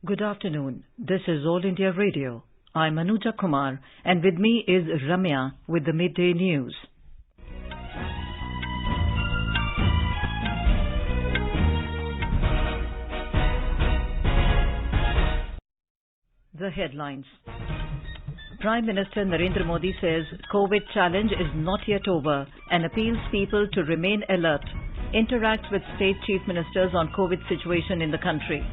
Good afternoon. This is All India Radio. I'm Anuja Kumar, and with me is Ramya with the Midday News. The headlines. Prime Minister Narendra Modi says COVID challenge is not yet over and appeals people to remain alert. Interacts with state chief ministers on COVID situation in the country.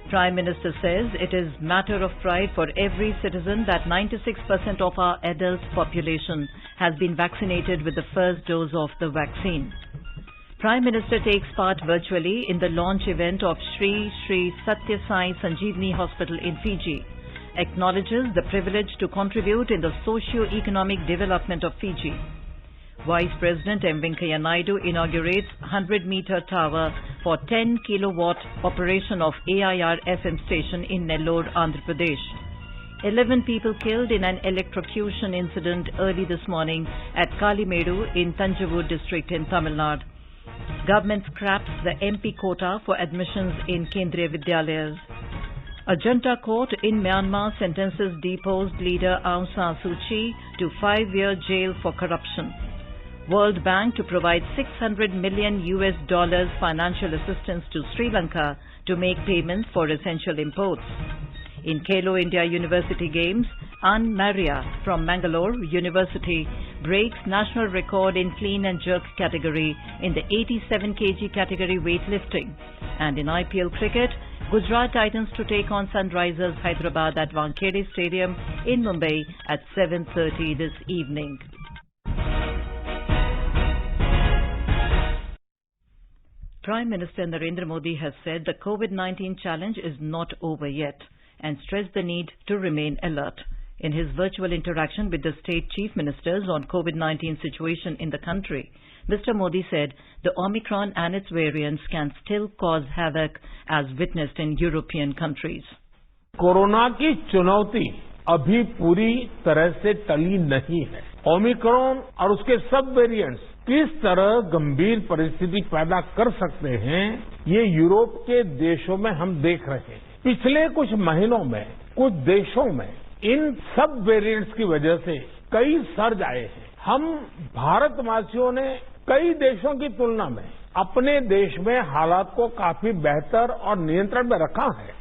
Prime Minister says it is matter of pride for every citizen that 96% of our adult population has been vaccinated with the first dose of the vaccine. Prime Minister takes part virtually in the launch event of Sri Sri Satya Sai Sanjeevani Hospital in Fiji. Acknowledges the privilege to contribute in the socio-economic development of Fiji. Vice President M. Venkaiah Naidu inaugurates 100-meter tower for 10 kilowatt operation of AIR FM station in Nellore, Andhra Pradesh. 11 people killed in an electrocution incident early this morning at Kalimedu in Tanjavur district in Tamil Nadu. Government scraps the MP quota for admissions in Kendriya Vidyalayas. A junta court in Myanmar sentences deposed leader Aung San Suu Kyi to 5-year jail for corruption. World Bank to provide $600 million financial assistance to Sri Lanka to make payments for essential imports. In Khelo India University Games, Ann Maria from Mangalore University breaks national record in clean and jerk category in the 87 kg category weightlifting. And in IPL cricket, Gujarat Titans to take on Sunrisers Hyderabad at Wankhede Stadium in Mumbai at 7:30 this evening. Prime Minister Narendra Modi has said the COVID-19 challenge is not over yet and stressed the need to remain alert. In his virtual interaction with the state chief ministers on COVID-19 situation in the country, Mr. Modi said the Omicron and its variants can still cause havoc as witnessed in European countries. Corona की चुनौती अभी पूरी तरह से टली नहीं है। Omicron और उसके सब वेरिएंट्स किस तरह गंभीर परिस्थिति पैदा कर सकते हैं, ये यूरोप के देशों में हम देख रहे हैं। पिछले कुछ महीनों में कुछ देशों में इन सब वेरिएंट्स की वजह से कई सर्ज आए हैं। हम भारतवासियों ने कई देशों की तुलना में अपने देश में हालात को काफी बेहतर और नियंत्रण में रखा है।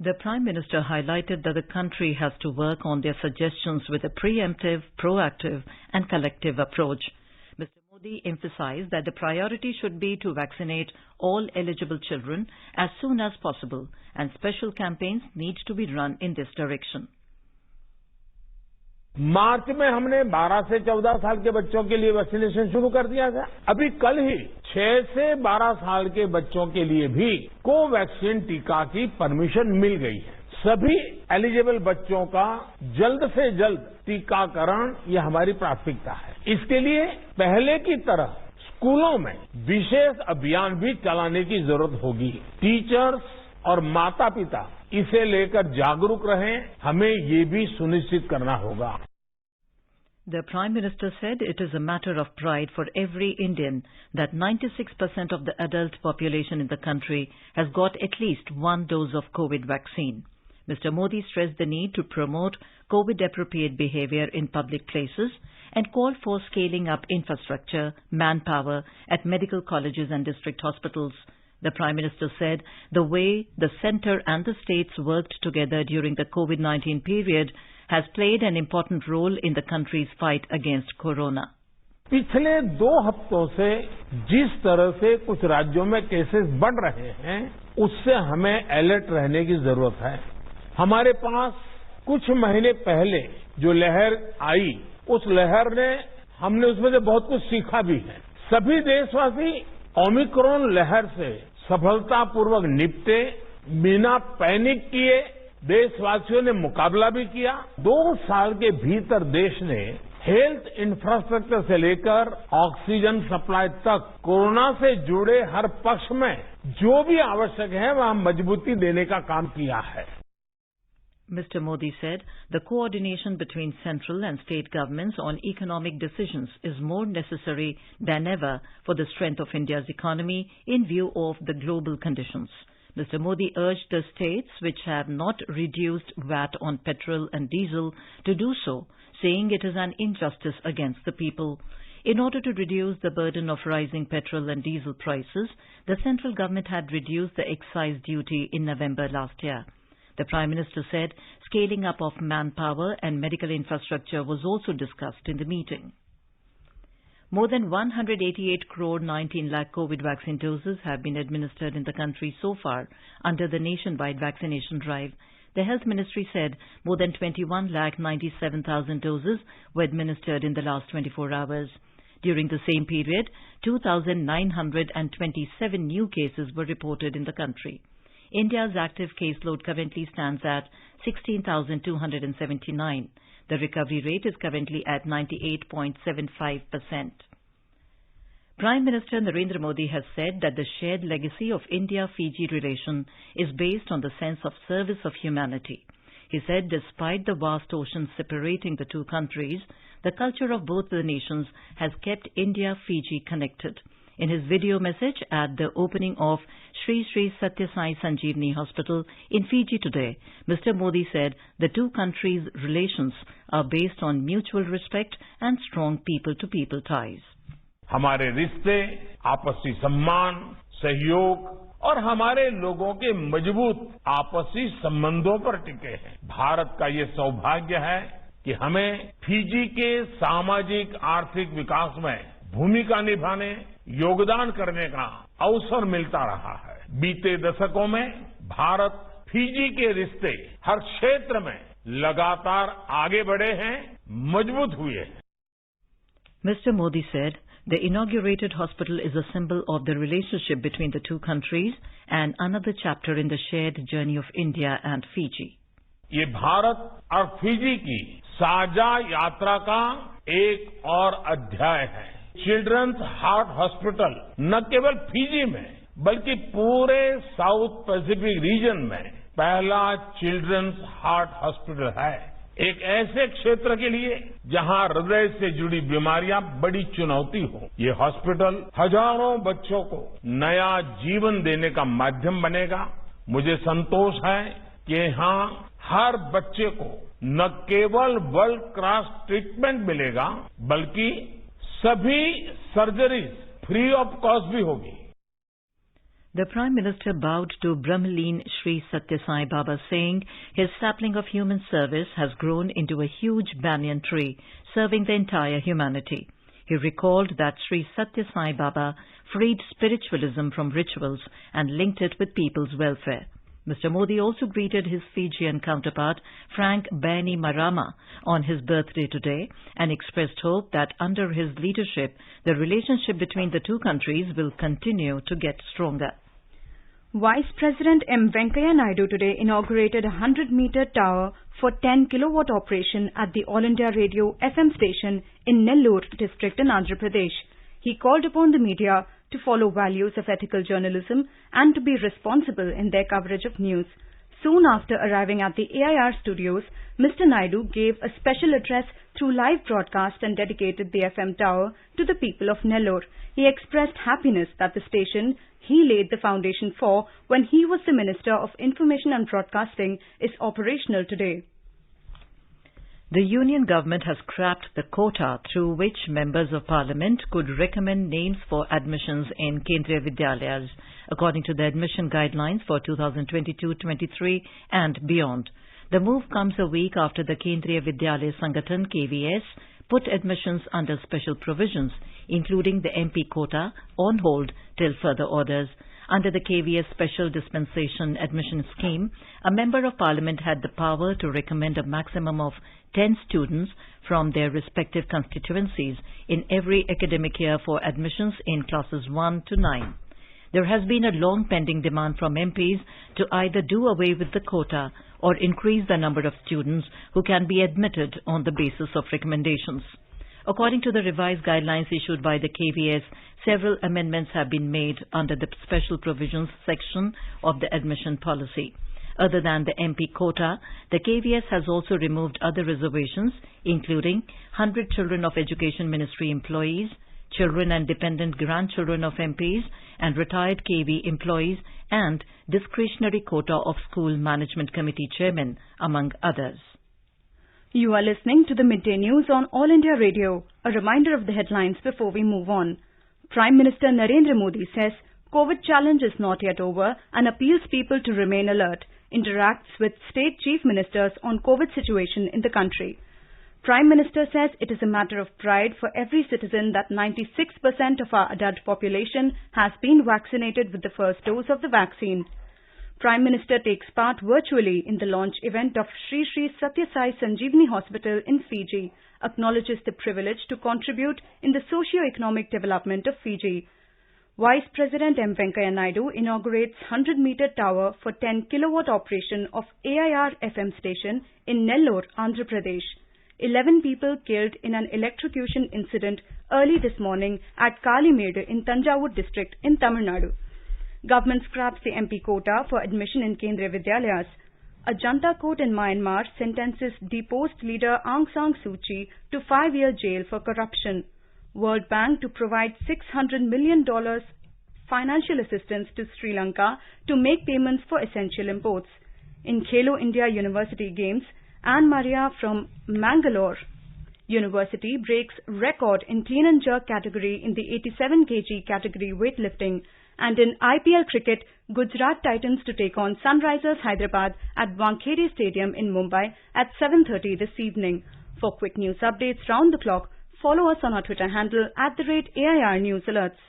The Prime Minister highlighted that the country has to work on their suggestions with a preemptive, proactive and collective approach. Mr. Modi emphasized that the priority should be to vaccinate all eligible children as soon as possible and special campaigns need to be run in this direction. मार्च में हमने 12 से 14 साल के बच्चों के लिए vaccination शुरू कर दिया था। अभी कल ही 6 से 12 साल के बच्चों के लिए भी कोवैक्सीन टीका की परमिशन मिल गई है। सभी एलिजिबल बच्चों का जल्द से जल्द टीकाकरण ये हमारी प्राथमिकता है। इसके लिए पहले की तरह स्कूलों में विशेष अभियान भी चलाने की जरूरत होगी। टीचर्स और माता पिता इसे लेकर जागरूक रहें, हमें ये भी सुनिश्चित करना होगा। The Prime Minister said it is a matter of pride for every Indian that 96% of the adult population in the country has got at least one dose of COVID vaccine. Mr. Modi stressed the need to promote COVID-appropriate behavior in public places and called for scaling up infrastructure, manpower at medical colleges and district hospitals. The Prime Minister said the way the centre and the states worked together during the COVID-19 period has played an important role in the country's fight against corona. पिछले 2 हफ्तों से जिस तरह से कुछ राज्यों में cases बढ़ रहे हैं, उससे हमें अलर्ट रहने की जरूरत है। हमारे पास कुछ महीने पहले जो लहर आई, उस लहर ने हमने उसमें से बहुत कुछ सीखा भी है। सभी देशवासी ओमिक्रॉन लहर से सफलतापूर्वक निपटे, बिना पैनिक किए देशवासियों ने मुकाबला भी किया। 2 साल के भीतर देश ने हेल्थ इंफ्रास्ट्रक्चर से लेकर ऑक्सीजन सप्लाई तक कोरोना से जुड़े हर पक्ष में जो भी आवश्यक है वहां मजबूती देने का काम किया है। Mr. Modi said the coordination between central and state governments on economic decisions is more necessary than ever for the strength of India's economy in view of the global conditions. Mr. Modi urged the states which have not reduced VAT on petrol and diesel to do so, saying it is an injustice against the people. In order to reduce the burden of rising petrol and diesel prices, the central government had reduced the excise duty in November last year. The Prime Minister said scaling up of manpower and medical infrastructure was also discussed in the meeting. More than 188 crore 19 lakh COVID vaccine doses have been administered in the country so far under the nationwide vaccination drive. The Health Ministry said more than 21 lakh 97,000 doses were administered in the last 24 hours. During the same period, 2,927 new cases were reported in the country. India's active caseload currently stands at 16,279. The recovery rate is currently at 98.75%. Prime Minister Narendra Modi has said that the shared legacy of India-Fiji relation is based on the sense of service of humanity. He said despite the vast ocean separating the two countries, the culture of both the nations has kept India-Fiji connected. In his video message at the opening of Sri Sri Satya Sai Sanjeevani Hospital in Fiji today, Mr. Modi said the two countries' relations are based on mutual respect and strong people-to-people ties. हमारे रिश्ते आपसी सम्मान, सहयोग और हमारे लोगों के मजबूत आपसी संबंधों पर टिके हैं। भारत का ये सौभाग्य है कि हमें फिजी के सामाजिक आर्थिक विकास में भूमिका निभाने, योगदान करने का अवसर मिलता रहा है। बीते दशकों में भारत फिजी के रिश्ते हर क्षेत्र में लगातार आगे बढ़े हैं, मजबूत हुए हैं। Mr. Modi said the inaugurated hospital is a symbol of the relationship between the two countries and another chapter in the shared journey of India and Fiji. ये भारत और फिजी की साझा यात्रा का एक और अध्याय है। चिल्ड्रंस हार्ट हॉस्पिटल न केवल फिजी में बल्कि पूरे साउथ पैसिफिक रीजन में पहला चिल्ड्रंस हार्ट हॉस्पिटल है। एक ऐसे क्षेत्र के लिए जहां हृदय से जुड़ी बीमारियां बड़ी चुनौती हो, ये हॉस्पिटल हजारों बच्चों को नया जीवन देने का माध्यम बनेगा। मुझे संतोष है कि यहां हर बच्चे को न केवल वर्ल्ड क्लास ट्रीटमेंट मिलेगा बल्कि सभी सर्जरीज फ्री ऑफ कॉस्ट भी होगी। The Prime Minister bowed to Brahmaleen Sri Satya Sai Baba, saying his sapling of human service has grown into a huge banyan tree, serving the entire humanity. He recalled that Sri Satya Sai Baba freed spiritualism from rituals and linked it with people's welfare. Mr. Modi also greeted his Fijian counterpart, Frank Bainimarama, on his birthday today and expressed hope that under his leadership, the relationship between the two countries will continue to get stronger. Vice President M. Venkaiah Naidu today inaugurated a 100-meter tower for 10 kilowatt operation at the All India Radio FM station in Nellore district in Andhra Pradesh. He called upon the media to follow values of ethical journalism and to be responsible in their coverage of news. Soon after arriving at the AIR studios, Mr. Naidu gave a special address through live broadcast and dedicated the FM tower to the people of Nellore. He expressed happiness that the station he laid the foundation for when he was the Minister of Information and Broadcasting is operational today. The Union Government has scrapped the quota through which Members of Parliament could recommend names for admissions in Kendriya Vidyalayas, according to the admission guidelines for 2022-23 and beyond. The move comes a week after the Kendriya Vidyalaya Sangathan KVS put admissions under special provisions, including the MP quota, on hold till further orders. Under the KVS Special Dispensation Admission Scheme, a Member of Parliament had the power to recommend a maximum of 10 students from their respective constituencies in every academic year for admissions in classes 1 to 9. There has been a long pending demand from MPs to either do away with the quota or increase the number of students who can be admitted on the basis of recommendations. According to the revised guidelines issued by the KVS, several amendments have been made under the Special Provisions section of the admission policy. Other than the MP quota, the KVS has also removed other reservations, including 100 children of Education Ministry employees, children and dependent grandchildren of MPs and retired KV employees, and discretionary quota of school management committee chairmen, among others. You are listening to the Midday News on All India Radio. A reminder of the headlines before we move on. Prime Minister Narendra Modi says COVID challenge is not yet over and appeals people to remain alert, interacts with state chief ministers on COVID situation in the country. Prime Minister says it is a matter of pride for every citizen that 96% of our adult population has been vaccinated with the first dose of the vaccine. Prime Minister takes part virtually in the launch event of Sri Sri Satya Sai Sanjeevani Hospital in Fiji, acknowledges the privilege to contribute in the socio-economic development of Fiji. Vice President M. Venkaiah Naidu inaugurates 100-meter tower for 10 kilowatt operation of AIR FM station in Nellore, Andhra Pradesh. 11 people killed in an electrocution incident early this morning at Kalimede in Tanjavur district in Tamil Nadu. Government scraps the MP quota for admission in Kendriya Vidyalayas. A junta court in Myanmar sentences deposed leader Aung San Suu Kyi to 5-year jail for corruption. World Bank to provide $600 million financial assistance to Sri Lanka to make payments for essential imports. In Khelo India University Games, Anne Maria from Mangalore University breaks record in clean and jerk category in the 87 kg category weightlifting. And in IPL cricket, Gujarat Titans to take on Sunrisers Hyderabad at Wankhede Stadium in Mumbai at 7:30 this evening. For quick news updates round the clock, follow us on our Twitter handle @AIR News Alerts.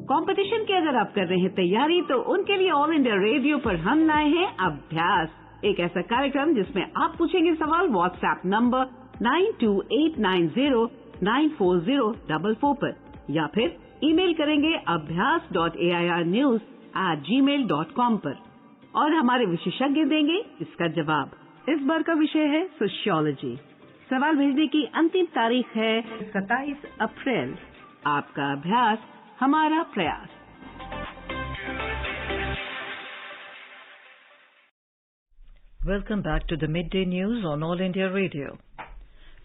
Competition की अगर आप कर रहे हैं तैयारी तो उनके लिए ऑल इंडिया रेडियो पर हम लाए हैं अभ्यास, एक ऐसा कार्यक्रम जिसमें आप पूछेंगे सवाल व्हाट्सएप नंबर 9289094044 पर या फिर ईमेल करेंगे abhyas.airnews@gmail.com पर और हमारे विशेषज्ञ देंगे इसका जवाब। इस बार का विषय है सोशियोलॉजी। सवाल भेजने की अंतिम तारीख है 27 अप्रैल। आपका अभ्यास हमारा प्रयास। Welcome back to the Midday News on All India Radio.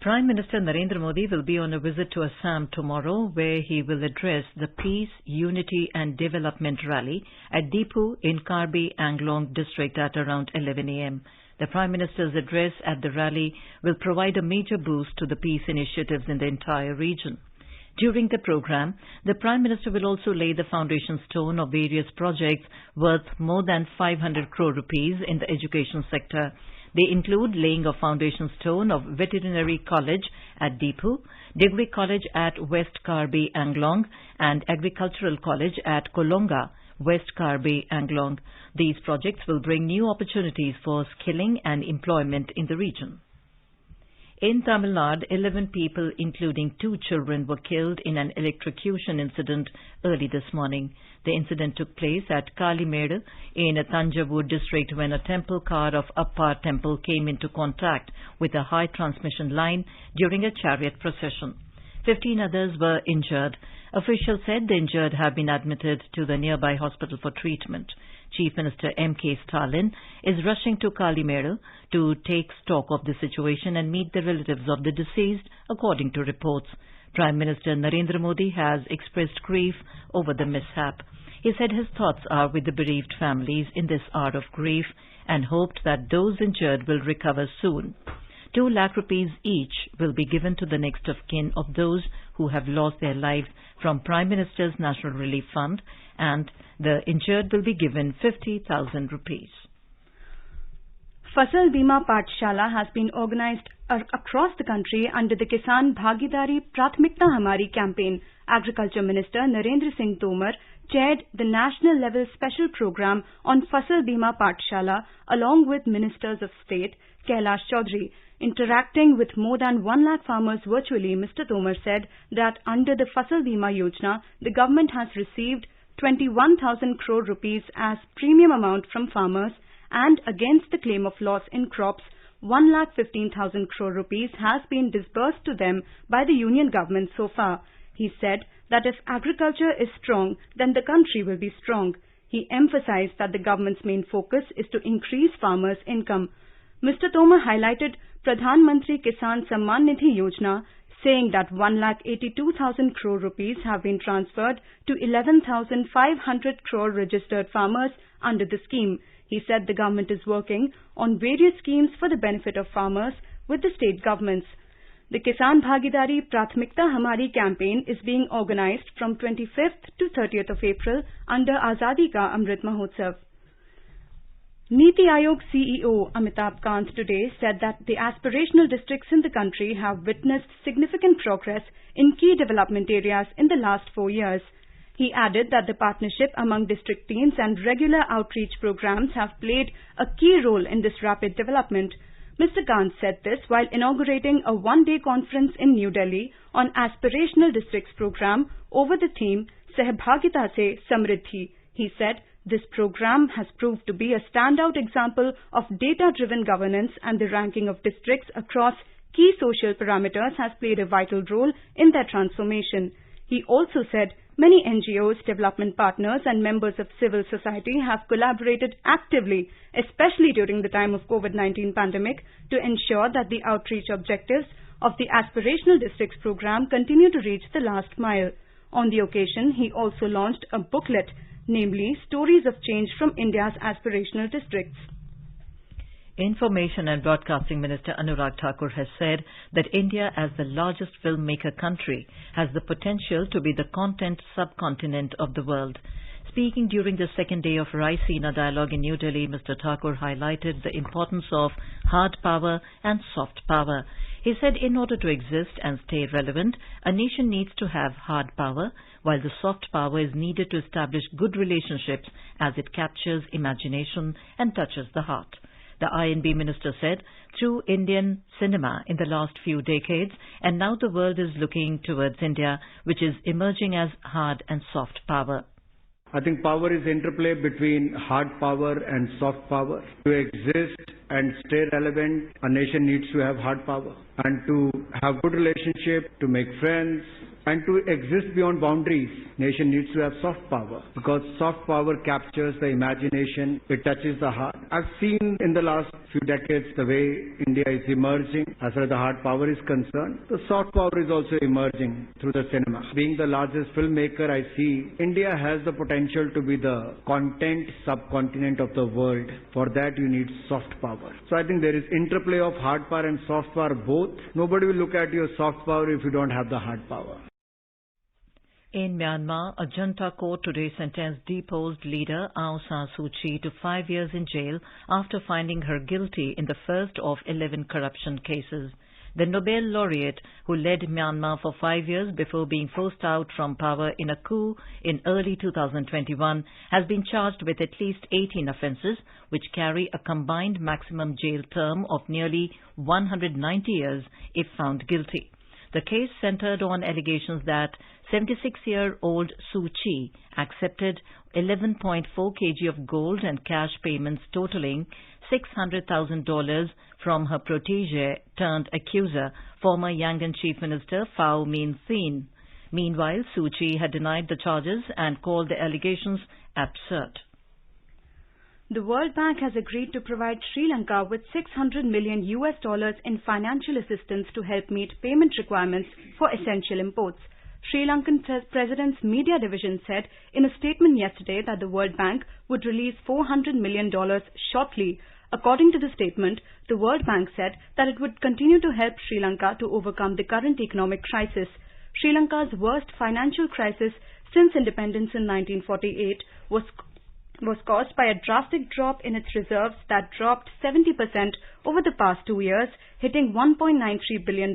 Prime Minister Narendra Modi will be on a visit to Assam tomorrow, where he will address the Peace, Unity and Development Rally at Dipu in Karbi Anglong district at around 11 a.m. The Prime Minister's address at the rally will provide a major boost to the peace initiatives in the entire region. During the program, the Prime Minister will also lay the foundation stone of various projects worth more than 500 crore rupees in the education sector. They include laying a foundation stone of Veterinary College at Dipu, Degree College at West Karbi Anglong, and Agricultural College at Kolonga, West Karbi Anglong. These projects will bring new opportunities for skilling and employment in the region. In Tamil Nadu, 11 people, including 2 children, were killed in an electrocution incident early this morning. The incident took place at Kalimede in Tanjavur district when a temple car of Appar temple came into contact with a high transmission line during a chariot procession. 15 others were injured. Officials said the injured have been admitted to the nearby hospital for treatment. Chief Minister M.K. Stalin is rushing to Kalimede to take stock of the situation and meet the relatives of the deceased, according to reports. Prime Minister Narendra Modi has expressed grief over the mishap. He said his thoughts are with the bereaved families in this hour of grief and hoped that those injured will recover soon. 2 lakh rupees each will be given to the next of kin of those who have lost their lives from Prime Minister's National Relief Fund, and the injured will be given 50,000 rupees. Fasal Bima Pathshala has been organized across the country under the Kisan Bhagidari Prathmikta Hamari campaign. Agriculture Minister Narendra Singh Tomar chaired the national level special program on Fasal Bima Pathshala along with Ministers of State Kailash Chaudhary. Interacting with more than 1 lakh farmers virtually, Mr. Tomar said that under the Fasal Bima Yojana, the government has received 21,000 crore rupees as premium amount from farmers, and against the claim of loss in crops, 1,15,000 crore rupees has been disbursed to them by the union government so far. He said that if agriculture is strong, then the country will be strong. He emphasized that the government's main focus is to increase farmers' income. Mr. Tomar highlighted Pradhan Mantri Kisan Samman Nidhi Yojana, saying that 1,82,000 crore rupees have been transferred to 11,500 crore registered farmers under the scheme. He said the government is working on various schemes for the benefit of farmers with the state governments. The Kisan Bhagidari Prathmikta Hamari campaign is being organized from 25th to 30th of April under Azadi Ka Amrit Mahotsav. Niti Aayog CEO Amitabh Kant today said that the aspirational districts in the country have witnessed significant progress in key development areas in the last 4 years. He added that the partnership among district teams and regular outreach programs have played a key role in this rapid development. Mr. Kant said this while inaugurating a one-day conference in New Delhi on Aspirational Districts program over the theme Sahbhagita Se Samriddhi. He said, this program has proved to be a standout example of data-driven governance, and the ranking of districts across key social parameters has played a vital role in their transformation. He also said many NGOs, development partners and members of civil society have collaborated actively, especially during the time of COVID-19 pandemic, to ensure that the outreach objectives of the Aspirational Districts program continue to reach the last mile. On the occasion, he also launched a booklet, namely Stories of Change from India's Aspirational Districts. Information and Broadcasting Minister Anurag Thakur has said that India, as the largest filmmaker country, has the potential to be the content subcontinent of the world. Speaking during the second day of Raisina Dialogue in New Delhi, Mr. Thakur highlighted the importance of hard power and soft power. He said in order to exist and stay relevant, a nation needs to have hard power, while the soft power is needed to establish good relationships as it captures imagination and touches the heart. The INB minister said, through Indian cinema in the last few decades, and now the world is looking towards India, which is emerging as hard and soft power. I think power is interplay between hard power and soft power. To exist and stay relevant, a nation needs to have hard power. And to have good relationship, to make friends, and to exist beyond boundaries, nation needs to have soft power. Because soft power captures the imagination, it touches the heart. I've seen in the last few decades the way India is emerging as far as the hard power is concerned. The soft power is also emerging through the cinema. Being the largest filmmaker, I see India has the potential to be the content subcontinent of the world. For that you need soft power. So I think there is interplay of hard power and soft power both. Nobody will look at your soft power if you don't have the hard power. In Myanmar, a junta court today sentenced deposed leader Aung San Suu Kyi to 5 years in jail after finding her guilty in the first of 11 corruption cases. The Nobel laureate, who led Myanmar for 5 years before being forced out from power in a coup in early 2021, has been charged with at least 18 offences, which carry a combined maximum jail term of nearly 190 years if found guilty. The case centred on allegations that 76-year-old Suu Kyi accepted 11.4 kg of gold and cash payments totaling $600,000 from her protege turned accuser, former Yangon Chief Minister Phao Mein Sein. Meanwhile, Suu Kyi had denied the charges and called the allegations absurd. The World Bank has agreed to provide Sri Lanka with $600 million in financial assistance to help meet payment requirements for essential imports. Sri Lankan President's media division said in a statement yesterday that the World Bank would release $400 million shortly. According to the statement, the World Bank said that it would continue to help Sri Lanka to overcome the current economic crisis. Sri Lanka's worst financial crisis since independence in 1948 was caused by a drastic drop in its reserves that dropped 70% over the past 2 years, hitting $1.93 billion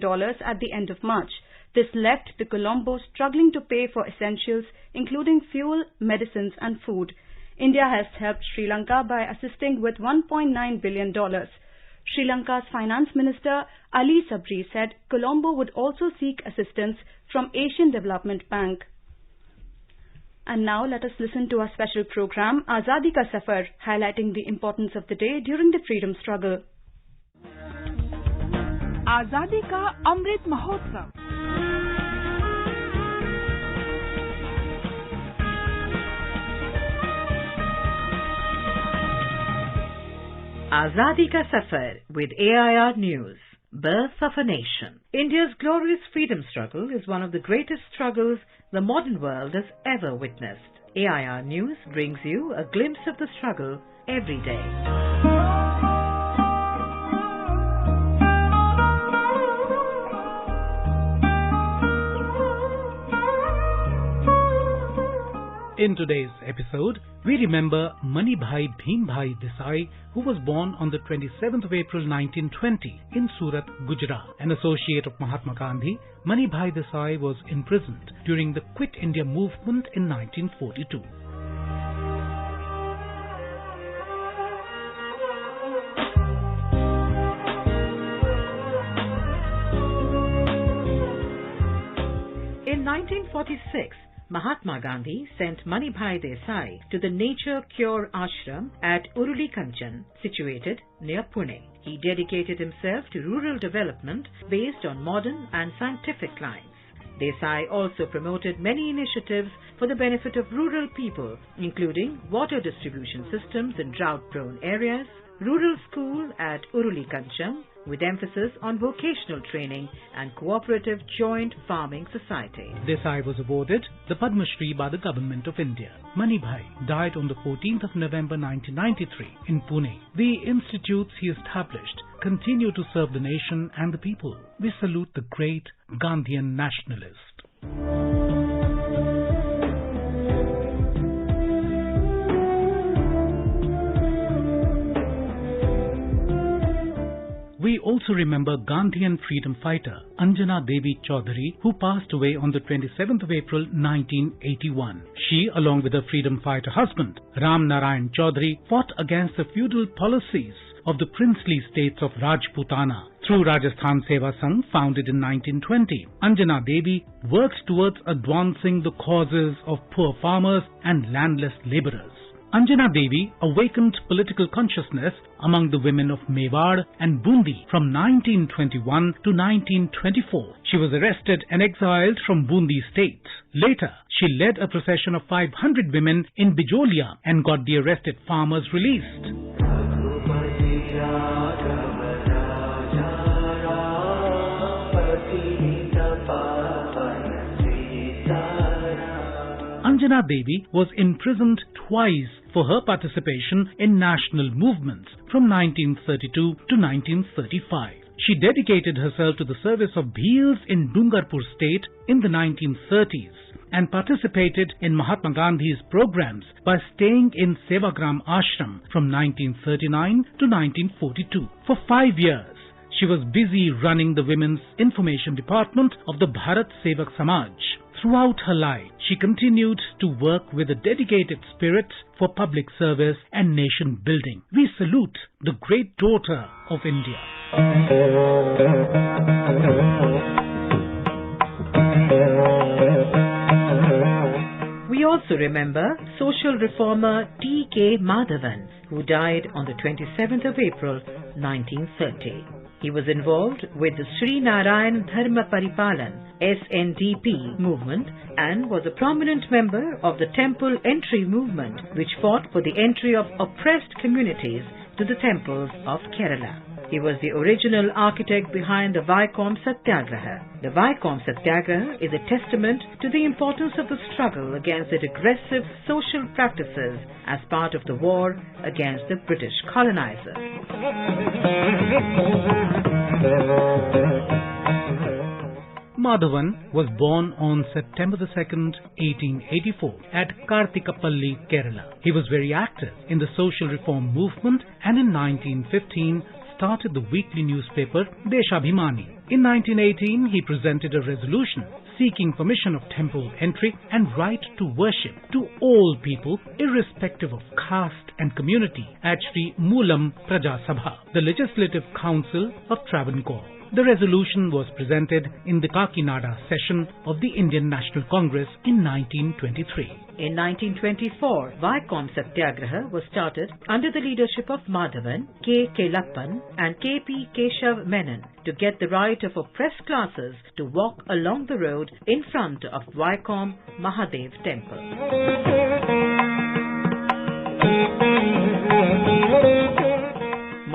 at the end of March. This left the Colombo struggling to pay for essentials, including fuel, medicines and food. India has helped Sri Lanka by assisting with $1.9 billion. Sri Lanka's Finance Minister Ali Sabri said Colombo would also seek assistance from Asian Development Bank. And now let us listen to our special program, Azadi Ka Safar, highlighting the importance of the day during the freedom struggle. Azadi Ka Amrit Mahotsav. Azadi Ka Safar with AIR News. Birth of a Nation. India's glorious freedom struggle is one of the greatest struggles the modern world has ever witnessed. AIR News brings you a glimpse of the struggle every day. In today's episode, we remember Manibhai Bhimbhai Desai, who was born on the 27th of April 1920 in Surat, Gujarat. An associate of Mahatma Gandhi, Manibhai Desai was imprisoned during the Quit India movement in 1942. In 1946, Mahatma Gandhi sent Manibhai Desai to the Nature Cure Ashram at Uruli Kanchan, situated near Pune. He dedicated himself to rural development based on modern and scientific lines. Desai also promoted many initiatives for the benefit of rural people, including water distribution systems in drought-prone areas, rural school at Uruli Kanchan, with emphasis on vocational training and cooperative joint farming society. Desai was awarded the Padma Shri by the Government of India. Manibhai died on the 14th of November 1993 in Pune. The institutes he established continue to serve the nation and the people. We salute the great Gandhian nationalist. We also remember Gandhian freedom fighter Anjana Devi Chaudhary, who passed away on the 27th of April 1981. She, along with her freedom fighter husband Ram Narayan Chaudhary, fought against the feudal policies of the princely states of Rajputana through Rajasthan Seva Sangh, founded in 1920. Anjana Devi worked towards advancing the causes of poor farmers and landless labourers. Anjana Devi awakened political consciousness among the women of Mewar and Bundi from 1921 to 1924. She was arrested and exiled from Bundi state. Later, she led a procession of 500 women in Bijolia and got the arrested farmers released. Anjana Devi was imprisoned twice for her participation in national movements from 1932 to 1935. She dedicated herself to the service of Bhils in Dungarpur state in the 1930s and participated in Mahatma Gandhi's programs by staying in Sevagram Ashram from 1939 to 1942. For 5 years, she was busy running the Women's Information Department of the Bharat Sevak Samaj. Throughout her life, she continued to work with a dedicated spirit for public service and nation building. We salute the great daughter of India. We also remember social reformer T.K. Madhavan, who died on the 27th of April 1930. He was involved with the Sri Narayan Dharma Paripalan SNDP movement and was a prominent member of the Temple Entry movement, which fought for the entry of oppressed communities to the temples of Kerala. He was the original architect behind the Vaikom Satyagraha. The Vaikom Satyagraha is a testament to the importance of the struggle against the regressive social practices as part of the war against the British colonizers. Madhavan was born on September 2nd, 1884 at Kartikapalli, Kerala. He was very active in the social reform movement and in 1915 started the weekly newspaper Deshabhimani. In 1918, he presented a resolution seeking permission of temple entry and right to worship to all people, irrespective of caste and community, at Sri Moolam Praja Sabha, the Legislative Council of Travancore. The resolution was presented in the Kakinada session of the Indian National Congress in 1923. In 1924, Vaikom Satyagraha was started under the leadership of Madhavan, K. Kelappan and K.P. Keshav Menon to get the right of oppressed classes to walk along the road in front of Vaikom Mahadev Temple.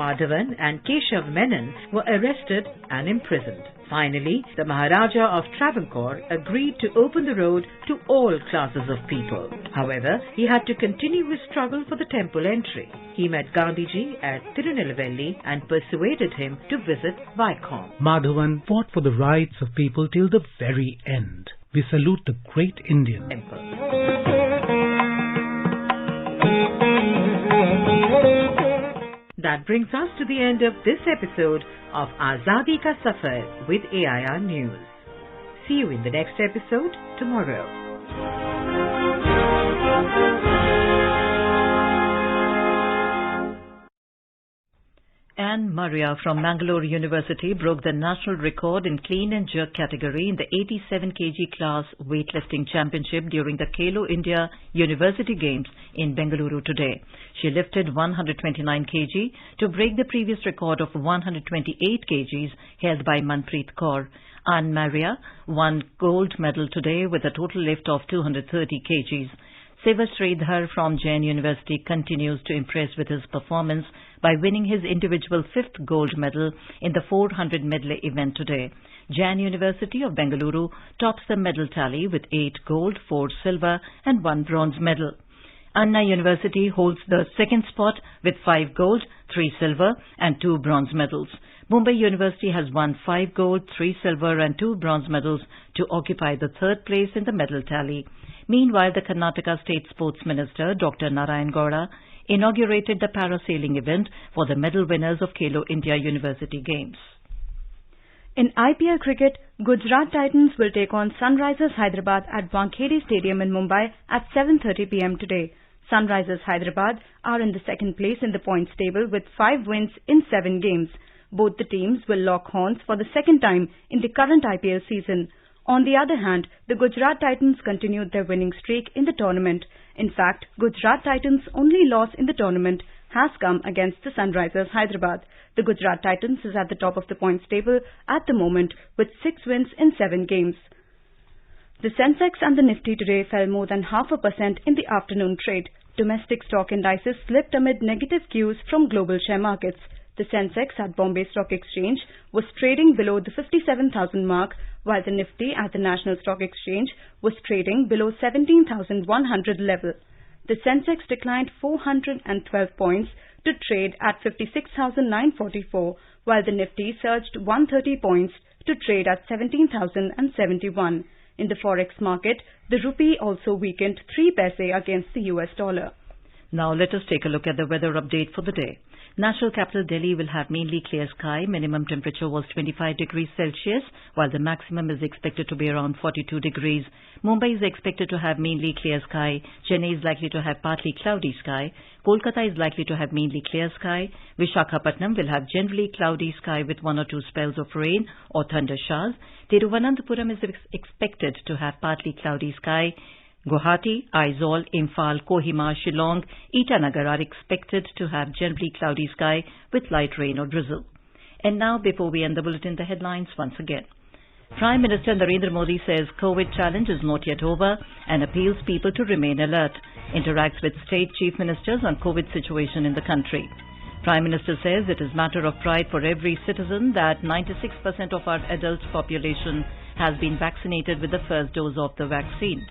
Madhavan and Keshav Menon were arrested and imprisoned. Finally, the Maharaja of Travancore agreed to open the road to all classes of people. However, he had to continue his struggle for the temple entry. He met Gandhiji at Tirunelveli and persuaded him to visit Vaikom. Madhavan fought for the rights of people till the very end. We salute the great Indian Temple. That brings us to the end of this episode of Azadi Ka Safar with AIR News. See you in the next episode tomorrow. Anne Maria from Mangalore University broke the national record in clean and jerk category in the 87 kg class weightlifting championship during the Khelo India University Games in Bengaluru today. She lifted 129 kg to break the previous record of 128 kgs held by Manpreet Kaur. Anne Maria won gold medal today with a total lift of 230 kgs. Seva Sridhar from Jain University continues to impress with his performance by winning his individual fifth gold medal in the 400 medley event today. Jain University of Bengaluru tops the medal tally with 8 gold, 4 silver and 1 bronze medal. Anna University holds the second spot with 5 gold, 3 silver and 2 bronze medals. Mumbai University has won 5 gold, 3 silver and 2 bronze medals to occupy the third place in the medal tally. Meanwhile, the Karnataka State Sports Minister Dr. Narayan Gowda inaugurated the parasailing event for the medal winners of Khelo India University Games. In IPL cricket, Gujarat Titans will take on Sunrisers Hyderabad at Wankhede Stadium in Mumbai at 7:30 p.m. today. Sunrisers Hyderabad are in the second place in the points table with 5 wins in 7 games. Both the teams will lock horns for the second time in the current IPL season. On the other hand, the Gujarat Titans continued their winning streak in the tournament. In fact, Gujarat Titans' only loss in the tournament has come against the Sunrisers Hyderabad. The Gujarat Titans is at the top of the points table at the moment with 6 wins in 7 games. The Sensex and the Nifty today fell more than 0.5% in the afternoon trade. Domestic stock indices slipped amid negative cues from global share markets. The Sensex at Bombay Stock Exchange was trading below the 57,000 mark, while the Nifty at the National Stock Exchange was trading below 17,100 level. The Sensex declined 412 points to trade at 56,944, while the Nifty surged 130 points to trade at 17,071. In the forex market, the rupee also weakened 3 paise against the US dollar. Now let us take a look at the weather update for the day. National capital Delhi will have mainly clear sky. Minimum temperature was 25 degrees Celsius, while the maximum is expected to be around 42 degrees. Mumbai is expected to have mainly clear sky. Chennai is likely to have partly cloudy sky. Kolkata is likely to have mainly clear sky. Vishakhapatnam will have generally cloudy sky with 1 or 2 spells of rain or thunder showers. Thiruvananthapuram is expected to have partly cloudy sky. Guwahati, Aizawl, Imphal, Kohima, Shillong, Itanagar are expected to have generally cloudy sky with light rain or drizzle. And now, before we end the bulletin, the headlines once again. Prime Minister Narendra Modi says COVID challenge is not yet over and appeals people to remain alert. Interacts with state chief ministers on COVID situation in the country. Prime Minister says it is matter of pride for every citizen that 96% of our adult population has been vaccinated with the first dose of the vaccine.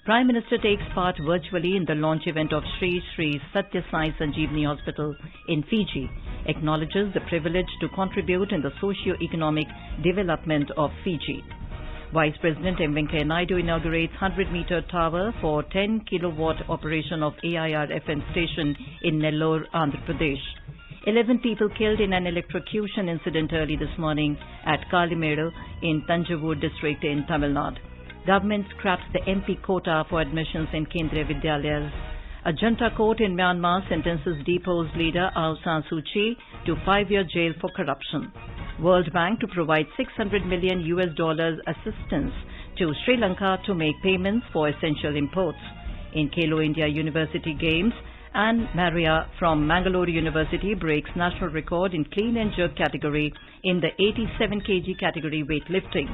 Prime Minister takes part virtually in the launch event of Sri Sri Satya Sai Sanjeevani Hospital in Fiji, acknowledges the privilege to contribute in the socio-economic development of Fiji. Vice President M. Venkaiah Naidu inaugurates 100-meter tower for 10 kilowatt operation of AIR FM station in Nellore, Andhra Pradesh. 11 people killed in an electrocution incident early this morning at Kalimedu in Tanjavur district in Tamil Nadu. Government scraps the MP quota for admissions in Kendriya Vidyalayas. A junta court in Myanmar sentences deposed leader Aung San Suu Kyi to 5-year jail for corruption. World Bank to provide $600 million assistance to Sri Lanka to make payments for essential imports. In Khelo India University Games, Anne Maria from Mangalore University breaks national record in clean and jerk category in the 87 kg category weightlifting.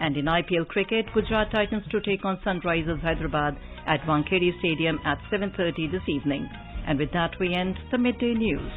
And in IPL cricket, Gujarat Titans to take on Sunrisers Hyderabad at Wankhede Stadium at 7:30 this evening. And with that, we end the Midday News.